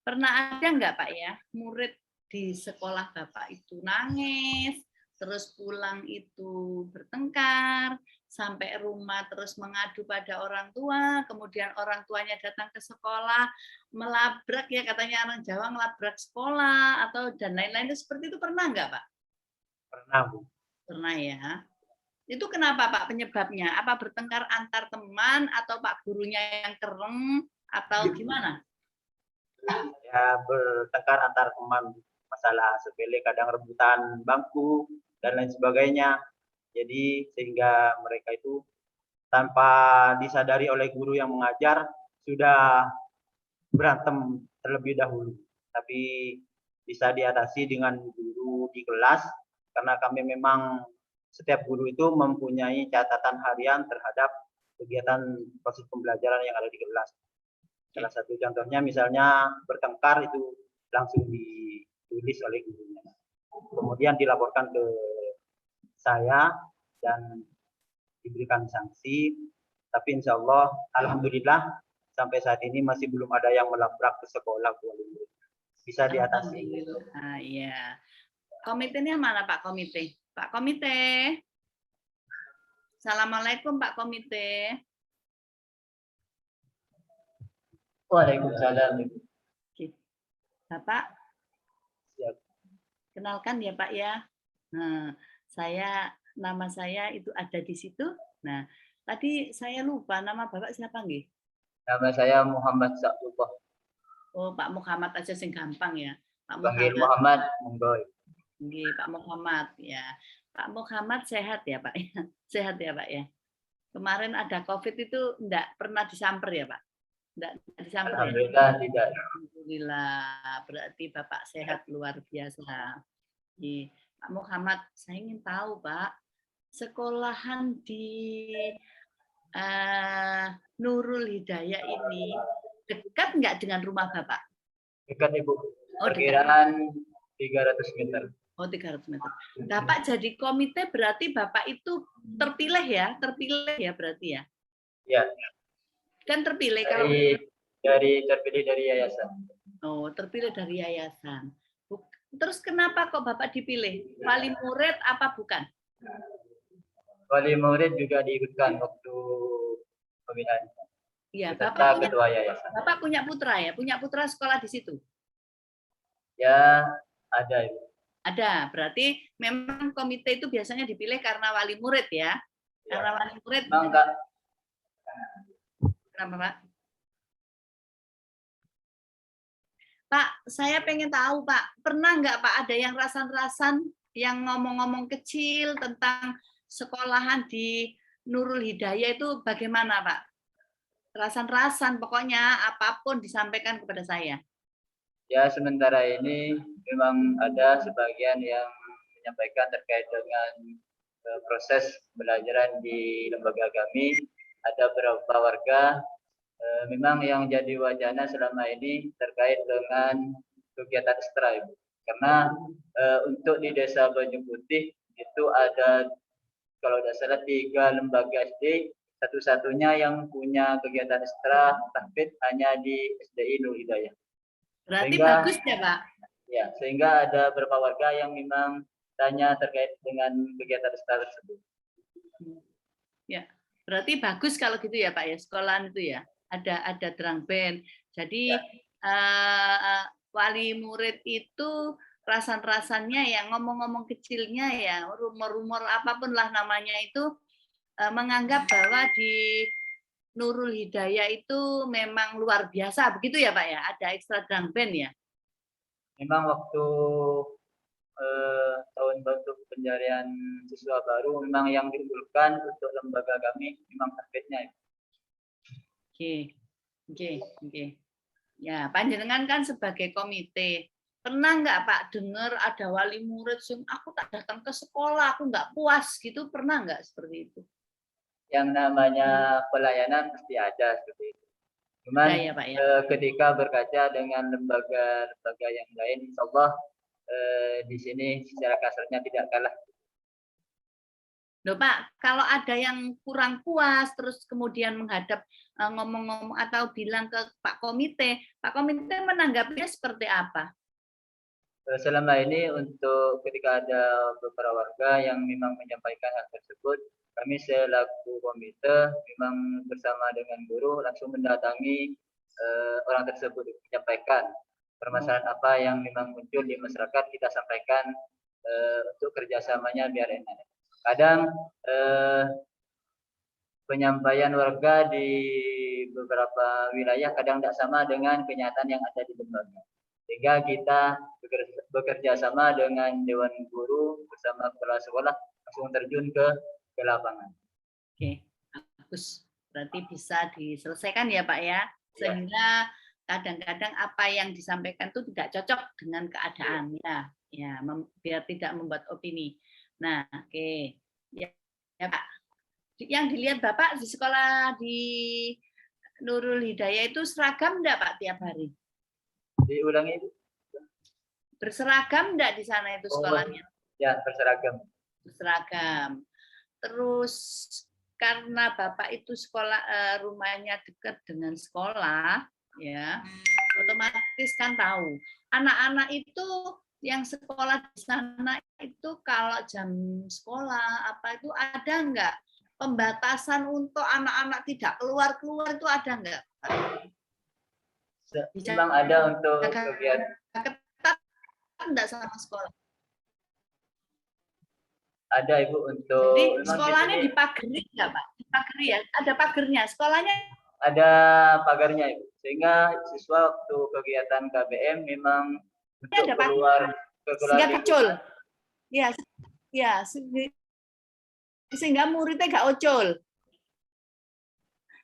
Pernah ada nggak Pak ya, murid di sekolah Bapak itu nangis, terus pulang itu bertengkar, sampai rumah terus mengadu pada orang tua, kemudian orang tuanya datang ke sekolah, melabrak ya katanya orang Jawa, melabrak sekolah, atau dan lain-lain, seperti itu pernah nggak Pak? Pernah, Bu. Pernah ya. Itu kenapa Pak penyebabnya? Apa bertengkar antar teman, atau Pak gurunya yang kereng, atau gimana? Ya, bertengkar antar teman, masalah sepele, kadang rebutan bangku dan lain sebagainya. Jadi sehingga mereka itu tanpa disadari oleh guru yang mengajar sudah berantem terlebih dahulu. Tapi bisa diatasi dengan guru di kelas, karena kami memang setiap guru itu mempunyai catatan harian terhadap kegiatan proses pembelajaran yang ada di kelas. Salah satu contohnya misalnya bertengkar itu langsung ditulis oleh gurunya. Kemudian dilaporkan ke saya dan diberikan sanksi. Tapi insya Allah, alhamdulillah sampai saat ini masih belum ada yang melabrak ke sekolah. Bisa diatasi. Alhamdulillah. Iya. Komitenya mana Pak Komite? Pak Komite. Assalamualaikum Pak Komite. Waalaikumsalam. Bapak, Siap. kenalkan ya Pak ya. Nah, nama saya itu ada di situ. Nah, tadi saya lupa nama Bapak siapa nggih? Nama saya Muhammad Saktullah. Oh, Pak Muhammad aja sing gampang ya. Pak Panggil Muhammad. Muhammad, monggo. Nggih, Pak Muhammad ya. Pak Muhammad sehat ya Pak? Sehat ya Pak ya. Kemarin ada COVID itu enggak pernah disamper ya Pak? Enggak disamper ya? Alhamdulillah tidak. Alhamdulillah, berarti Bapak sehat luar biasa. Pak Muhammad, saya ingin tahu Pak, sekolahan di Nurul Hidayah ini dekat nggak dengan rumah Bapak? Dekat Ibu. Oh, dekat. Perkiraan 300 meter. Oh, 300 meter. Bapak jadi komite berarti Bapak itu terpilih ya berarti ya? Ya, Kan terpilih kalau terpilih dari yayasan. Oh, terpilih dari yayasan. Terus kenapa kok Bapak dipilih? Wali murid apa bukan? Wali murid juga diikutkan waktu pemilihan. Iya, Beserta ketua yayasan. Bapak punya putra ya? Punya putra sekolah di situ? Ya, ada Ibu. Ada. Berarti memang komite itu biasanya dipilih karena wali murid ya? Karena wali murid. Memang, Kak. Kenapa, Pak? Pak, saya pengen tahu, Pak. Pernah nggak, Pak, ada yang rasan-rasan yang ngomong-ngomong kecil tentang sekolahan di Nurul Hidayah itu bagaimana, Pak? Rasan-rasan, pokoknya apapun disampaikan kepada saya. Ya, sementara ini memang ada sebagian yang menyampaikan terkait dengan proses pembelajaran di lembaga kami. Ada beberapa warga memang yang jadi wacana selama ini terkait dengan kegiatan ekstra, Ibu. Karena untuk di Desa Banyu Putih itu ada kalau tidak salah 3 lembaga SD, satu-satunya yang punya kegiatan ekstra tahfidz hanya di SDI Nurul Hidayah. Berarti Sehingga, bagus ya, Pak? Ya, sehingga ada beberapa warga yang memang tanya terkait dengan kegiatan ekstra tersebut. Ya, berarti bagus kalau gitu ya, Pak ya, sekolahan itu ya. Ada drum band. Jadi ya. Wali murid itu rasan-rasannya ya, ngomong-ngomong kecilnya ya, rumor-rumor apapun lah namanya itu, menganggap bahwa di Nurul Hidayah itu memang luar biasa, begitu ya Pak ya? Ada ekstra drum band ya? Memang waktu tahun baru pencarian siswa baru memang yang diunggulkan untuk lembaga kami memang targetnya. Oke. Ya, panjenengan kan sebagai komite, pernah nggak Pak dengar ada wali murid yang aku tak datang ke sekolah, aku nggak puas gitu, pernah nggak seperti itu? Yang namanya pelayanan pasti ada seperti itu. Cuman ya, Pak, ya. Ketika berkaca dengan lembaga-lembaga yang lain, insya Allah di sini secara kasarnya tidak kalah. Loh Pak, kalau ada yang kurang puas, terus kemudian menghadap ngomong-ngomong atau bilang ke Pak Komite menanggapinya seperti apa? Selama ini untuk ketika ada beberapa warga yang memang menyampaikan hal tersebut, kami selaku komite memang bersama dengan guru langsung mendatangi orang tersebut, menyampaikan permasalahan apa yang memang muncul di masyarakat, kita sampaikan untuk kerjasamanya biar enak. Kadang penyampaian warga di beberapa wilayah kadang tidak sama dengan kenyataan yang ada di lembaga. Sehingga kita bekerja sama dengan Dewan Guru bersama kepala sekolah langsung terjun ke lapangan. Oke, bagus. Berarti bisa diselesaikan ya Pak ya, sehingga kadang-kadang apa yang disampaikan itu tidak cocok dengan keadaan ya, biar tidak membuat opini. Nah, oke, ya Pak. Yang dilihat Bapak di sekolah di Nurul Hidayah itu seragam enggak Pak tiap hari? Diulangi itu. Berseragam enggak di sana itu sekolahnya? Ya, berseragam. Berseragam. Terus karena Bapak itu sekolah rumahnya dekat dengan sekolah, ya, otomatis kan tahu. Anak-anak itu yang sekolah di sana itu kalau jam sekolah apa itu ada enggak pembatasan untuk anak-anak tidak keluar-keluar itu ada enggak? Memang ada untuk kegiatan. Ketat enggak sama sekolah? Ada Ibu untuk. Jadi sekolahnya dipagari enggak Pak? Dipagari ya? Ada pagernya? Sekolahnya? Ada pagarnya Ibu. Sehingga siswa waktu kegiatan KBM memang untuk keluar sehingga kecil. Ya, sehingga muridnya nggak ocol.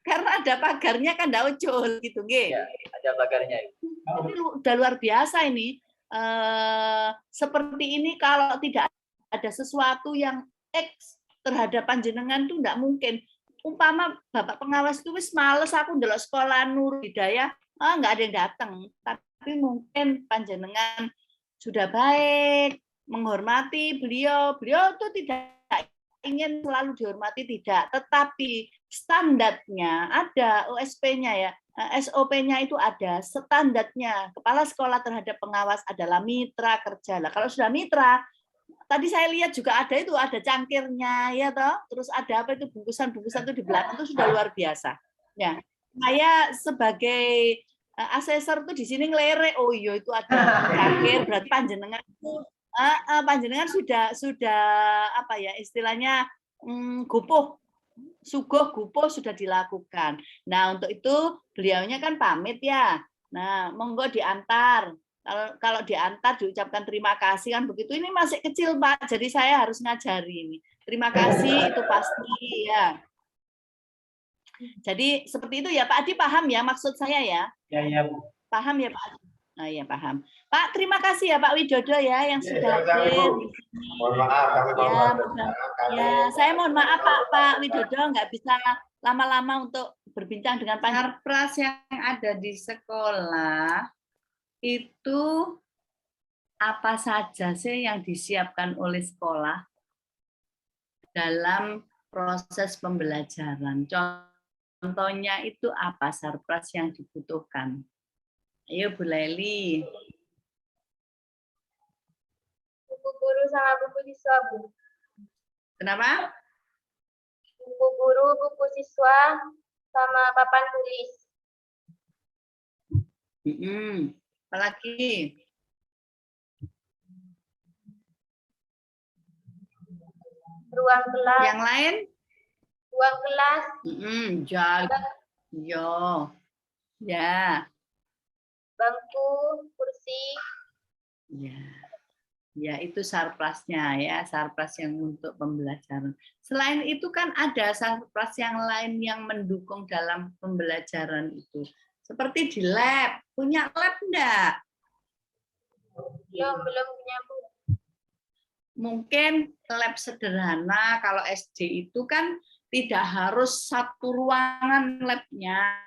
Karena ada pagarnya kan nggak ocol gitu, nggih. Ya, ada pagarnya. Ini udah luar biasa ini. Seperti ini kalau tidak ada sesuatu yang X terhadap panjenengan tuh nggak mungkin. Umpama Bapak pengawas itu wis males aku ndelok sekolah Nurul Hidayah, nggak ada yang datang. Tapi mungkin panjenengan sudah baik, menghormati beliau itu tidak ingin selalu dihormati, tidak, tetapi standarnya ada, OSP-nya ya, SOP-nya itu ada, standarnya. Kepala sekolah terhadap pengawas adalah mitra kerja. Lah kalau sudah mitra, tadi saya lihat juga ada itu, ada cangkirnya ya toh, terus ada apa itu bungkusan-bungkusan itu di belakang itu sudah luar biasa. Ya, saya sebagai asesor tuh di sini ngelerek, oh iya itu ada cangkir, berarti panjenengan itu panjenengan sudah apa ya istilahnya gupuh, suguh gupuh sudah dilakukan. Nah untuk itu beliaunya kan pamit ya. Nah monggo diantar. Kalau diantar diucapkan terima kasih kan begitu. Ini masih kecil Pak, jadi saya harus ngajari ini. Terima kasih itu pasti ya. Jadi seperti itu ya Pak Adi, paham ya maksud saya ya? Ya. Paham ya Pak Adi? Oh ya paham. Pak, terima kasih ya Pak Widodo ya yang sudah hadir di sini. Mohon maaf. Ya, saya mohon maaf Pak Widodo nggak bisa lama-lama untuk berbincang dengan Pak Pras yang ada di sekolah itu apa saja sih yang disiapkan oleh sekolah dalam proses pembelajaran? Contohnya itu apa sarpras yang dibutuhkan? Ayo Bu Leli. Buku guru sama buku siswa, Bu. Kenapa? Buku guru, buku siswa, sama papan tulis. Apalagi? ruang kelas, Yang lain? ruang kelas, Yo. Ya. bangku, kursi. Ya. Ya, itu sarplasnya ya, sarplas yang untuk pembelajaran. Selain itu kan ada sarplas yang lain yang mendukung dalam pembelajaran itu. Seperti di lab. Punya lab enggak? Ya, belum punya Bu. Mungkin lab sederhana, kalau SD itu kan tidak harus satu ruangan labnya.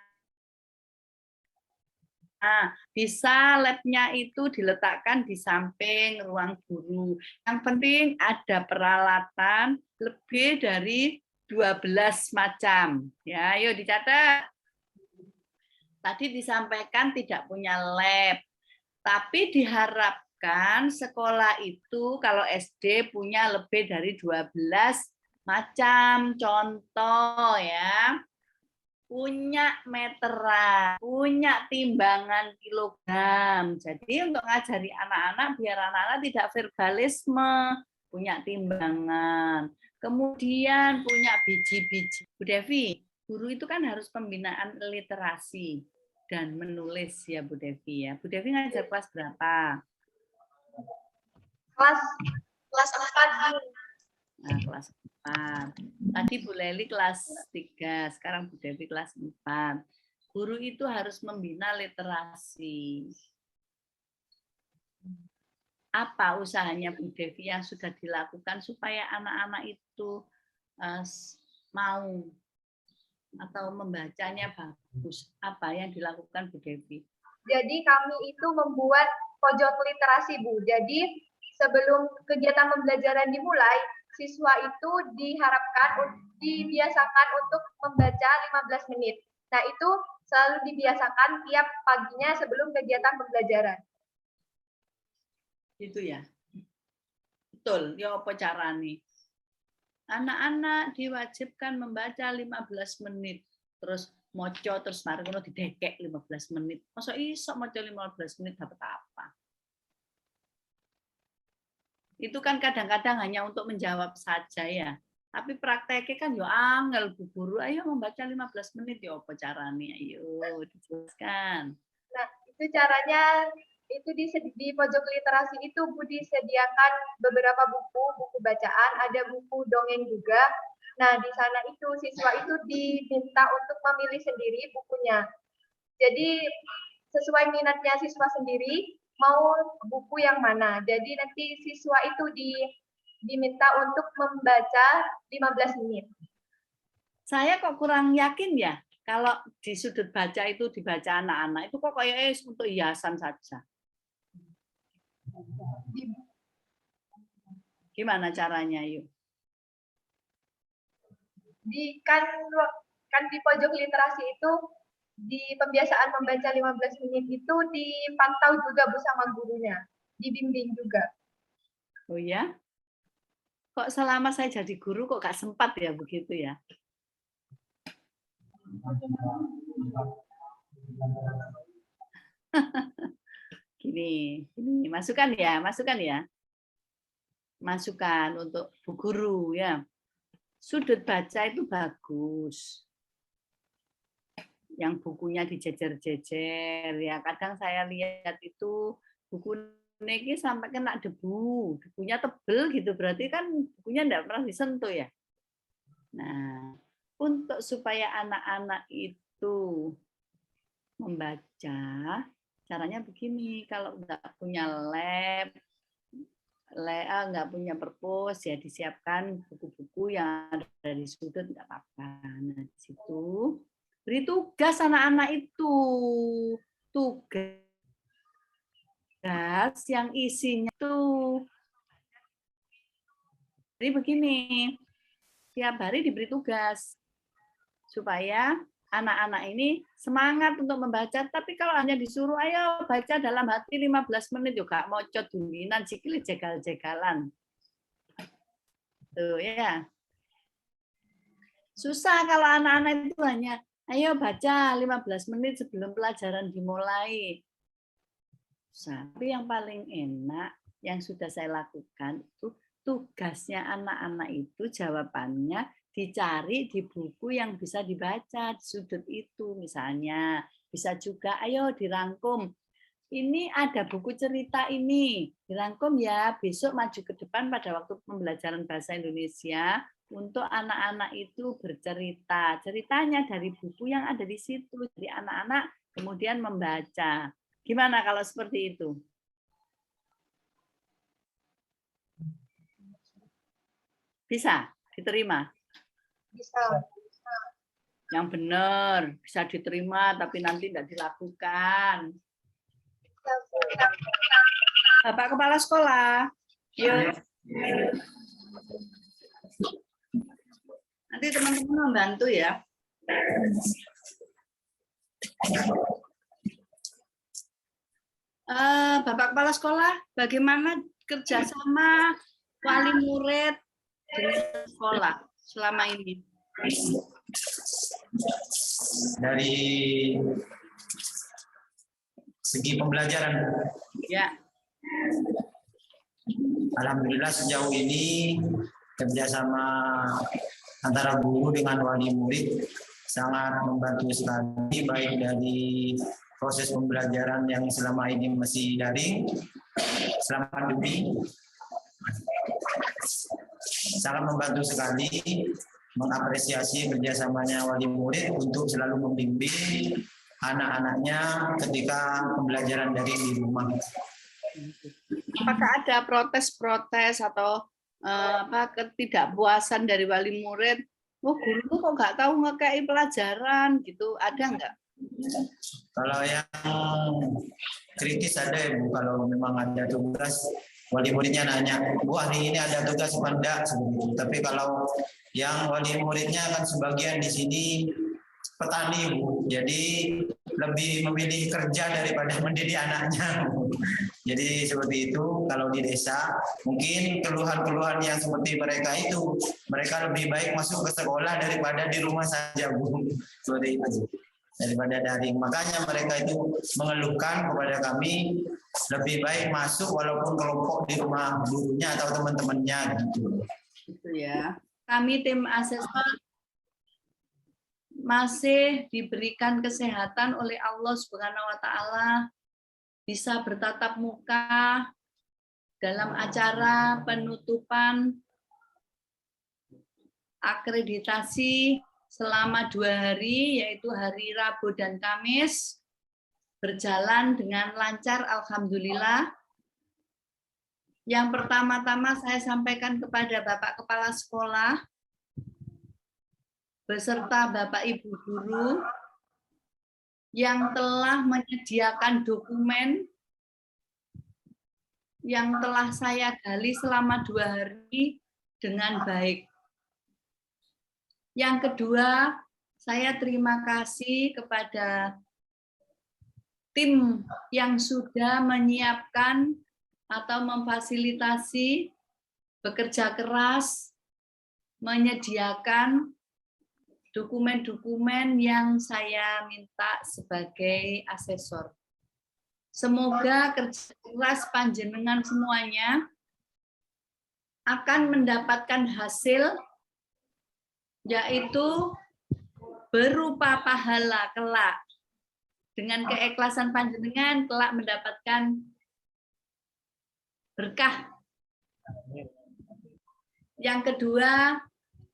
Nah, bisa labnya itu diletakkan di samping ruang guru. Yang penting ada peralatan lebih dari 12 macam. Ya, ayo dicatat. Tadi disampaikan tidak punya lab, tapi diharapkan sekolah itu kalau SD punya lebih dari 12 macam. Contoh ya. Punya meteran, punya timbangan kilogram. Jadi untuk ngajari anak-anak biar anak-anak tidak verbalisme, punya timbangan. Kemudian punya biji-biji. Bu Devi, guru itu kan harus pembinaan literasi dan menulis ya Bu Devi ya. Bu Devi ngajar kelas berapa? Kelas 4. Nah, kelas 4. Tadi Bu Leli kelas 3, sekarang Bu Devi kelas 4. Guru itu harus membina literasi. Apa usahanya Bu Devi yang sudah dilakukan supaya anak-anak itu mau atau membacanya bagus? Apa yang dilakukan Bu Devi? Jadi kami itu membuat pojok literasi, Bu. Jadi sebelum kegiatan pembelajaran dimulai, siswa itu dibiasakan untuk membaca 15 menit. Nah, itu selalu dibiasakan tiap paginya sebelum kegiatan pembelajaran. Itu ya. Betul, ya apa caranya? Anak-anak diwajibkan membaca 15 menit. Terus moco terus mari ngono didekek 15 menit. Masa iso moco 15 menit dapat apa? Itu kan kadang-kadang hanya untuk menjawab saja ya. Tapi prakteknya kan yo angel Bu Guru, ayo membaca 15 menit ya apa caranya? Ayo dijelaskan. Nah, itu caranya itu di pojok literasi itu Bu disediakan beberapa buku bacaan, ada buku dongeng juga. Nah, di sana itu siswa itu diminta untuk memilih sendiri bukunya. Jadi sesuai minatnya siswa sendiri mau buku yang mana. Jadi nanti siswa itu diminta untuk membaca 15 menit. Saya kok kurang yakin ya kalau di sudut baca itu dibaca anak-anak itu kok kayaknya untuk hiasan saja. Gimana caranya, yuk? Kan di pojok literasi itu di pembiasaan membaca 15 menit itu dipantau juga Bu sama gurunya, dibimbing juga. Oh ya? Kok selama saya jadi guru kok gak sempat ya begitu ya? Gini, masukan ya. Masukan untuk Bu Guru ya. Sudut baca itu bagus. Yang bukunya dijejer-jejer ya. Kadang saya lihat itu buku ini sampai kena debu, debunya tebel gitu, berarti kan bukunya enggak pernah disentuh ya. Nah, untuk supaya anak-anak itu membaca, caranya begini, kalau enggak punya lab, enggak punya perpus, ya disiapkan buku-buku yang ada di sudut, enggak apa-apa. Nah, di situ beri tugas anak-anak itu, tugas yang isinya tuh. Jadi begini, tiap hari diberi tugas supaya anak-anak ini semangat untuk membaca, tapi kalau hanya disuruh ayo baca dalam hati 15 menit juga mau codulinan sikile jegal-jegalan. Tuh ya. Susah kalau anak-anak itu hanya ayo baca 15 menit sebelum pelajaran dimulai. Tapi yang paling enak yang sudah saya lakukan itu tugasnya anak-anak itu jawabannya dicari di buku yang bisa dibaca di sudut itu. Misalnya bisa juga ayo dirangkum. Ini ada buku cerita ini, dirangkum ya, besok maju ke depan pada waktu pembelajaran bahasa Indonesia untuk anak-anak itu bercerita. Ceritanya dari buku yang ada di situ, jadi anak-anak kemudian membaca. Gimana kalau seperti itu? Bisa diterima? Bisa. Yang benar, bisa diterima tapi nanti tidak dilakukan. Bapak Kepala Sekolah, yuk. Nanti teman-teman membantu ya. Bapak Kepala Sekolah, bagaimana kerjasama wali murid dengan sekolah selama ini? Dari segi pembelajaran, Ya. alhamdulillah sejauh ini kerjasama antara guru dengan wali murid sangat membantu sekali, baik dari proses pembelajaran yang selama ini masih daring, selama pandemi, sangat membantu sekali, mengapresiasi kerjasamanya wali murid untuk selalu membimbing anak-anaknya ketika pembelajaran daring di rumah. Apakah ada protes-protes atau ketidakpuasan dari wali murid? Oh, guru tuh kok nggak tahu ngekei pelajaran gitu, ada nggak? Kalau yang kritis ada ya Bu, kalau memang ada tugas wali muridnya nanya, Bu hari ini ada tugas apa enggak? Tapi kalau yang wali muridnya kan sebagian di sini petani Bu, jadi lebih memilih kerja daripada mendidik anaknya. Jadi seperti itu. Kalau di desa mungkin keluhan-keluhan yang seperti mereka itu, mereka lebih baik masuk ke sekolah daripada di rumah saja Bu. Seperti itu, daripada daring. Makanya mereka itu mengeluhkan kepada kami lebih baik masuk walaupun kelompok di rumah gurunya atau teman-temannya gitu. Gitu ya. Kami tim asesmen masih diberikan kesehatan oleh Allah Subhanahu wa taala, bisa bertatap muka dalam acara penutupan akreditasi selama 2 hari, yaitu hari Rabu dan Kamis, berjalan dengan lancar, alhamdulillah. Yang pertama-tama saya sampaikan kepada Bapak Kepala Sekolah beserta Bapak Ibu guru yang telah menyediakan dokumen yang telah saya gali selama 2 hari dengan baik. Yang kedua, saya terima kasih kepada tim yang sudah menyiapkan atau memfasilitasi, bekerja keras, menyediakan dokumen-dokumen yang saya minta sebagai asesor. Semoga kerja keras panjenengan semuanya akan mendapatkan hasil, yaitu berupa pahala kelak. Dengan keikhlasan panjenengan kelak mendapatkan berkah. Yang kedua,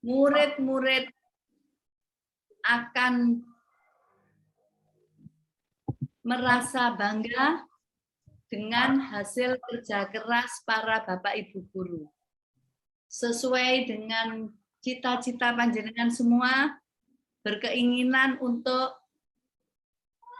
murid-murid akan merasa bangga dengan hasil kerja keras para Bapak Ibu guru. Sesuai dengan cita-cita panjenengan semua, berkeinginan untuk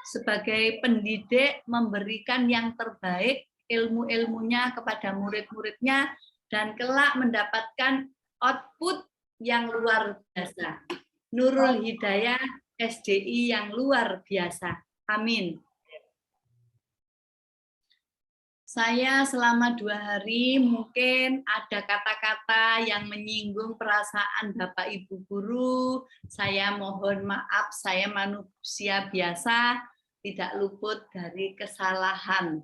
sebagai pendidik memberikan yang terbaik ilmu-ilmunya kepada murid-muridnya dan kelak mendapatkan output yang luar biasa. Nurul Hidayah SDI yang luar biasa. Amin. Saya selama 2 hari mungkin ada kata-kata yang menyinggung perasaan Bapak Ibu guru. Saya mohon maaf, saya manusia biasa, tidak luput dari kesalahan.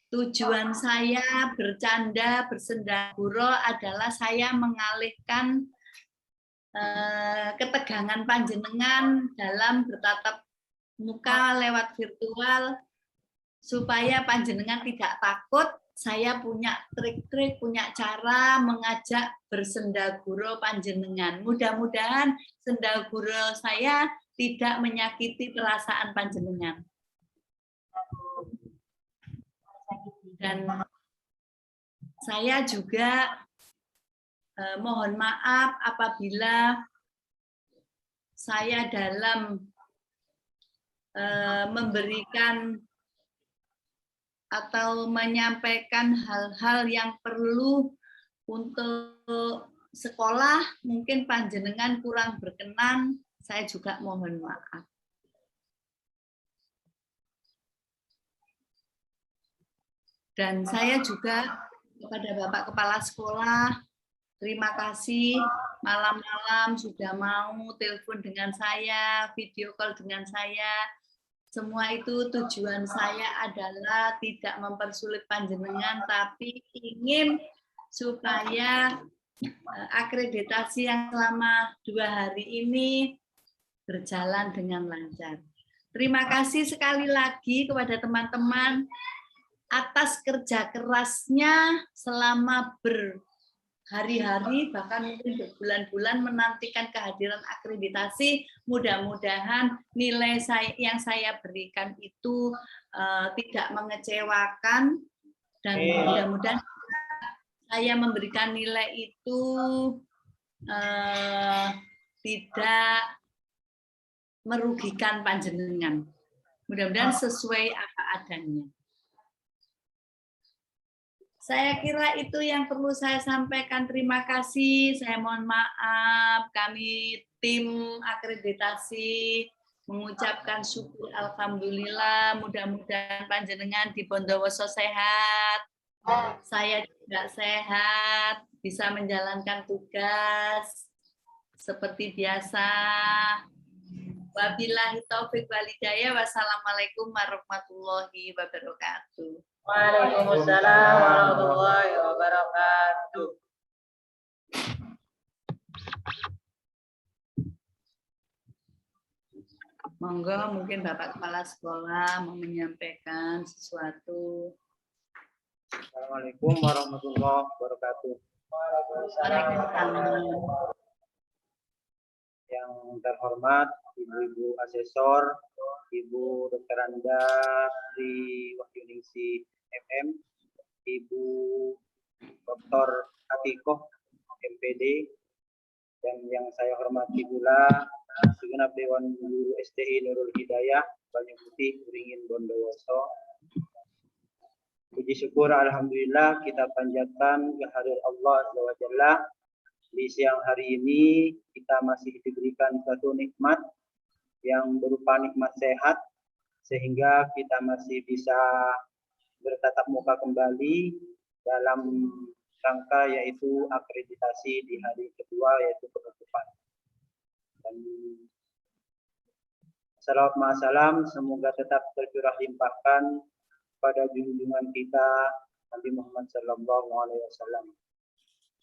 Tujuan saya bercanda, bersendaguro adalah saya mengalihkan ketegangan panjenengan dalam bertatap muka lewat virtual, supaya panjenengan tidak takut. Saya punya trik-trik, punya cara mengajak bersendaguro panjenengan. Mudah-mudahan sendaguro saya tidak menyakiti perasaan panjenengan. Dan saya juga mohon maaf apabila saya dalam memberikan atau menyampaikan hal-hal yang perlu untuk sekolah, mungkin panjenengan kurang berkenan, saya juga mohon maaf. Dan saya juga kepada Bapak Kepala Sekolah, terima kasih malam-malam sudah mau telepon dengan saya, video call dengan saya. Semua itu tujuan saya adalah tidak mempersulit panjenengan, tapi ingin supaya akreditasi yang selama 2 hari ini berjalan dengan lancar. Terima kasih sekali lagi kepada teman-teman atas kerja kerasnya selama berhari-hari, bahkan mungkin berbulan-bulan menantikan kehadiran akreditasi. Mudah-mudahan nilai yang saya berikan itu tidak mengecewakan, dan mudah-mudahan saya memberikan nilai itu tidak merugikan panjenengan. Mudah-mudahan sesuai apa adanya. Saya kira itu yang perlu saya sampaikan. Terima kasih. Saya mohon maaf. Kami tim akreditasi mengucapkan syukur alhamdulillah. Mudah-mudahan panjenengan di Bondowoso sehat. Saya juga sehat, bisa menjalankan tugas seperti biasa. Wabillahi taufik wal hidayah. Wassalamualaikum warahmatullahi wabarakatuh. Waalaikumsalam warahmatullahi wabarakatuh. Monggo, mungkin Bapak Kepala Sekolah mau menyampaikan sesuatu. Assalamualaikum warahmatullahi wabarakatuh. Waalaikumsalam. Yang terhormat Ibu-Ibu Asesor, Ibu Dr. Anda Tri Wahyuningsi MM, Ibu Dr. Atikoh MPD, dan yang saya hormati pula segenap Dewan Guru STI Nurul Hidayah Banyu Putih Beringin Bondowoso. Puji syukur alhamdulillah kita panjatkan kehadirat Allah Azza wa Jalla. Di siang hari ini kita masih diberikan satu nikmat yang berupa nikmat sehat, sehingga kita masih bisa bertatap muka kembali dalam rangka yaitu akreditasi di hari kedua, yaitu penutupan. Dan salawat ma'asalam semoga tetap tercurah limpahkan pada junjungan kita Nabi Muhammad SAW.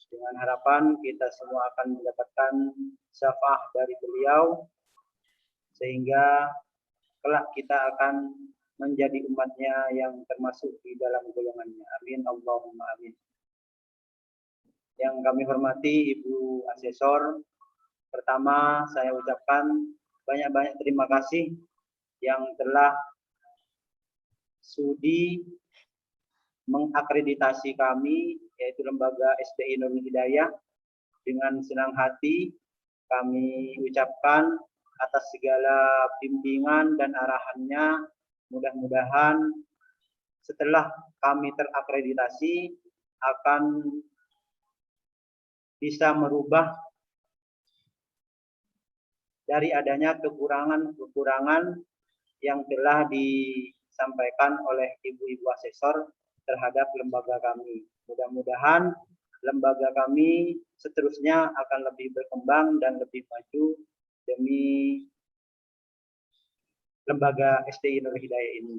Dengan harapan kita semua akan mendapatkan syafaat dari beliau, sehingga kelak kita akan menjadi umatnya yang termasuk di dalam golongannya. Amin Allahumma amin. Yang kami hormati Ibu Asesor, pertama saya ucapkan banyak-banyak terima kasih yang telah sudi mengakreditasi kami, yaitu lembaga STI Nurul Hidayah. Dengan senang hati kami ucapkan atas segala bimbingan dan arahannya. Mudah-mudahan setelah kami terakreditasi akan bisa merubah dari adanya kekurangan-kekurangan yang telah disampaikan oleh ibu-ibu asesor terhadap lembaga kami. Mudah-mudahan lembaga kami seterusnya akan lebih berkembang dan lebih maju demi lembaga STI Nurul Hidayah ini.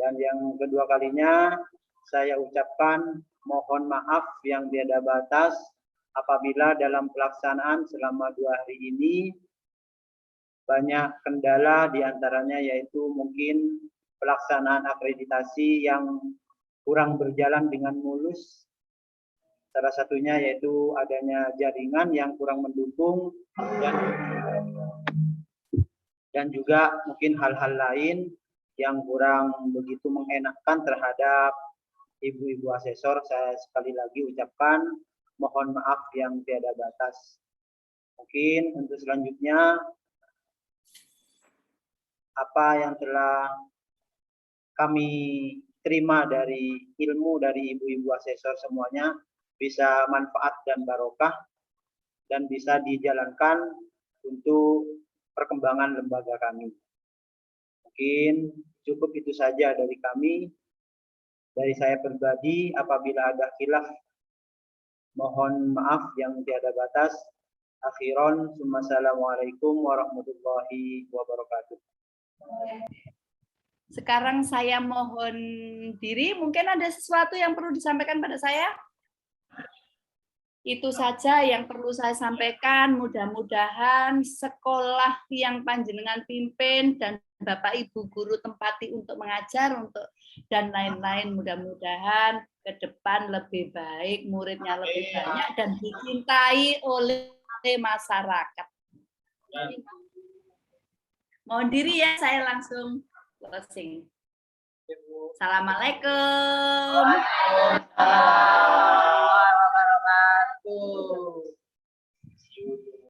Dan yang kedua kalinya saya ucapkan mohon maaf yang tiada batas apabila dalam pelaksanaan selama 2 hari ini banyak kendala, diantaranya yaitu mungkin pelaksanaan akreditasi yang kurang berjalan dengan mulus. Salah satunya yaitu adanya jaringan yang kurang mendukung dan juga mungkin hal-hal lain yang kurang begitu mengenakan terhadap ibu-ibu asesor. Saya sekali lagi ucapkan mohon maaf yang tiada batas. Mungkin untuk selanjutnya apa yang telah kami terima dari ilmu dari ibu-ibu asesor semuanya bisa manfaat dan barokah dan bisa dijalankan untuk perkembangan lembaga kami. Mungkin cukup itu saja dari kami. Dari saya pribadi, apabila ada khilaf, mohon maaf yang tiada batas. Akhiron, assalamualaikum warahmatullahi wabarakatuh. Sekarang saya mohon diri, mungkin ada sesuatu yang perlu disampaikan pada saya? Itu saja yang perlu saya sampaikan. Mudah-mudahan sekolah yang panjenengan pimpin dan Bapak Ibu guru tempati untuk mengajar dan lain-lain, mudah-mudahan ke depan lebih baik, muridnya lebih banyak dan dicintai oleh masyarakat. Mohon diri ya, saya langsung closing. Assalamualaikum.